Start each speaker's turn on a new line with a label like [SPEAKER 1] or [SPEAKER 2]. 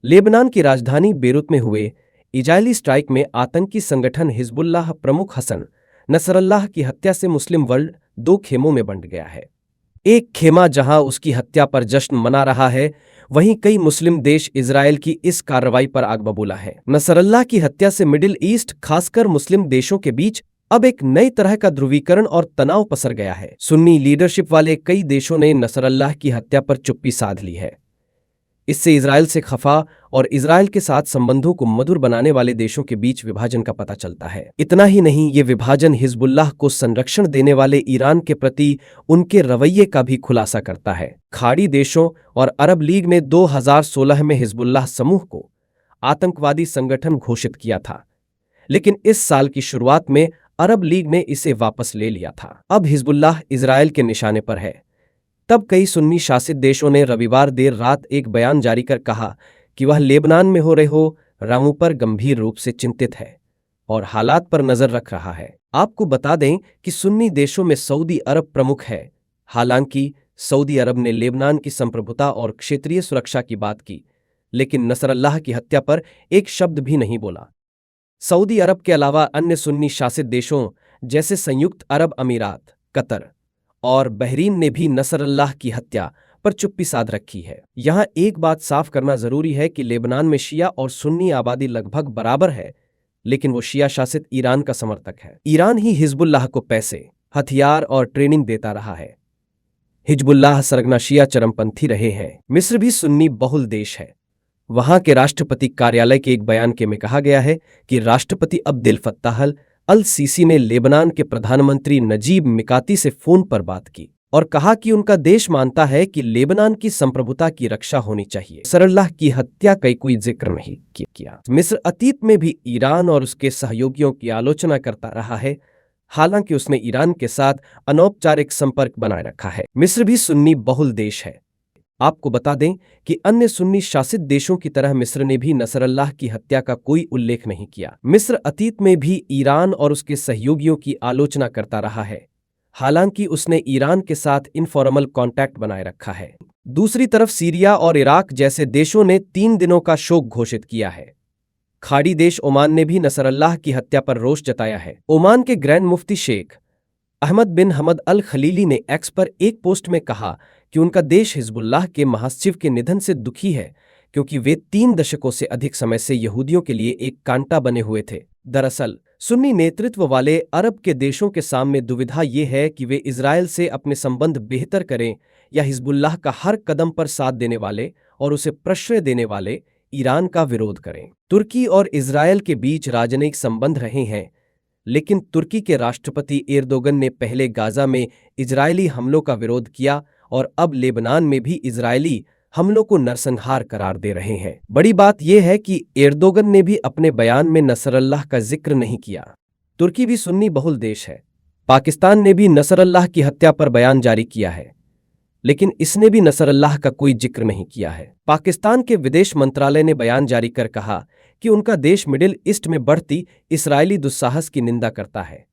[SPEAKER 1] Lebanon की राजधानी Beirut में हुए इजरायली स्ट्राइक में आतंकी संगठन हिजबुल्लाह प्रमुख हसन नसरल्लाह की हत्या से मुस्लिम वर्ल्ड दो खेमों में बंट गया है। एक खेमा जहां उसकी हत्या पर जश्न मना रहा है, वहीं कई मुस्लिम देश इजरायल की इस कार्रवाई पर आग बबूला है। नसरल्लाह की हत्या से मिडिल ईस्ट, खासकर मुस्लिम देशों के बीच अब एक नई तरह का ध्रुवीकरण और तनाव पसर गया है। सुन्नी लीडरशिप वाले कई देशों ने नसरल्लाह की हत्या पर चुप्पी साध ली है। इससे इजरायल से खफा और इजरायल के साथ संबंधों को मधुर बनाने वाले देशों के बीच विभाजन का पता चलता है। इतना ही नहीं, ये विभाजन हिजबुल्लाह को संरक्षण देने वाले ईरान के प्रति उनके रवैये का भी खुलासा करता है। खाड़ी देशों और अरब लीग ने 2016 में हिजबुल्लाह समूह को आतंकवादी संगठन घोषित किया था, लेकिन इस साल की शुरुआत में अरब लीग ने इसे वापस ले लिया था। अब हिजबुल्लाह इजरायल के निशाने पर है। तब कई सुन्नी शासित देशों ने रविवार देर रात एक बयान जारी कर कहा कि वह लेबनान में हो रहे रामों पर गंभीर रूप से चिंतित है और हालात पर नजर रख रहा है। आपको बता दें कि सुन्नी देशों में सऊदी अरब प्रमुख है। हालांकि सऊदी अरब ने लेबनान की संप्रभुता और क्षेत्रीय सुरक्षा की बात की, लेकिन नसरल्लाह की हत्या पर एक शब्द भी नहीं बोला। सऊदी अरब के अलावा अन्य सुन्नी शासित देशों जैसे संयुक्त अरब अमीरात, कतर और बहरीन ने भी नसरल्लाह की हत्या पर चुप्पी साध रखी है। यहां एक बात साफ करना जरूरी है कि लेबनान में शिया और सुन्नी आबादी लगभग बराबर है, लेकिन वो शिया शासित ईरान का समर्थक है। ईरान ही हिजबुल्लाह को पैसे, हथियार और ट्रेनिंग देता रहा है। हिजबुल्लाह सरगना शिया चरमपंथी रहे हैं। मिस्र भी सुन्नी बहुल देश है। वहां के राष्ट्रपति कार्यालय के एक बयान में कहा गया है कि राष्ट्रपति अब्देल फत्ताह अल सीसी ने लेबनान के प्रधानमंत्री नजीब मिकाती से फोन पर बात की और कहा कि उनका देश मानता है कि लेबनान की संप्रभुता की रक्षा होनी चाहिए। नसरल्लाह की हत्या का कोई जिक्र नहीं किया। मिस्र अतीत में भी ईरान और उसके सहयोगियों की आलोचना करता रहा है, हालांकि उसने ईरान के साथ अनौपचारिक संपर्क बनाए रखा है। मिस्र भी सुन्नी बहुल देश है। आपको बता दें कि अन्य सुन्नी शासित देशों की तरह मिस्र ने भी नसरल्लाह की हत्या का कोई उल्लेख नहीं किया। मिस्र अतीत में भी ईरान और उसके सहयोगियों की आलोचना करता रहा है, हालांकि उसने ईरान के साथ इनफॉर्मल कांटेक्ट बनाए रखा है। दूसरी तरफ सीरिया और इराक जैसे देशों ने 3 दिनों का शोक घोषित किया है। खाड़ी देश ओमान ने भी नसरल्लाह की हत्या पर रोष जताया है। ओमान के ग्रैंड मुफ्ती शेख अहमद बिन हमद अल खलीली ने एक्स पर एक पोस्ट में कहा कि उनका देश हिजबुल्लाह के महासचिव के निधन से दुखी है, क्योंकि वे 3 दशकों से अधिक समय से यहूदियों के लिए एक कांटा बने हुए थे। दरअसल सुन्नी नेतृत्व वाले अरब के देशों के सामने दुविधा ये है कि वे इजरायल से अपने संबंध बेहतर करें या हिजबुल्लाह का हर कदम पर साथ देने वाले और उसे प्रश्रय देने वाले ईरान का विरोध करें। तुर्की और इजरायल के बीच राजनयिक संबंध रहे हैं, लेकिन तुर्की के राष्ट्रपति एर्दोगन ने पहले गाजा में इजरायली हमलों का विरोध किया और अब लेबनान में भी इजरायली हमलों को नरसंहार करार दे रहे हैं। बड़ी बात यह है कि एर्दोगन ने भी अपने बयान में नसरल्लाह का जिक्र नहीं किया। तुर्की भी सुन्नी बहुल देश है। पाकिस्तान ने भी नसरल्लाह की हत्या पर बयान जारी किया है, लेकिन इसने भी नसरल्लाह का कोई जिक्र नहीं किया है। पाकिस्तान के विदेश मंत्रालय ने बयान जारी कर कहा कि उनका देश मिडिल ईस्ट में बढ़ती इस्राएली दुस्साहस की निंदा करता है।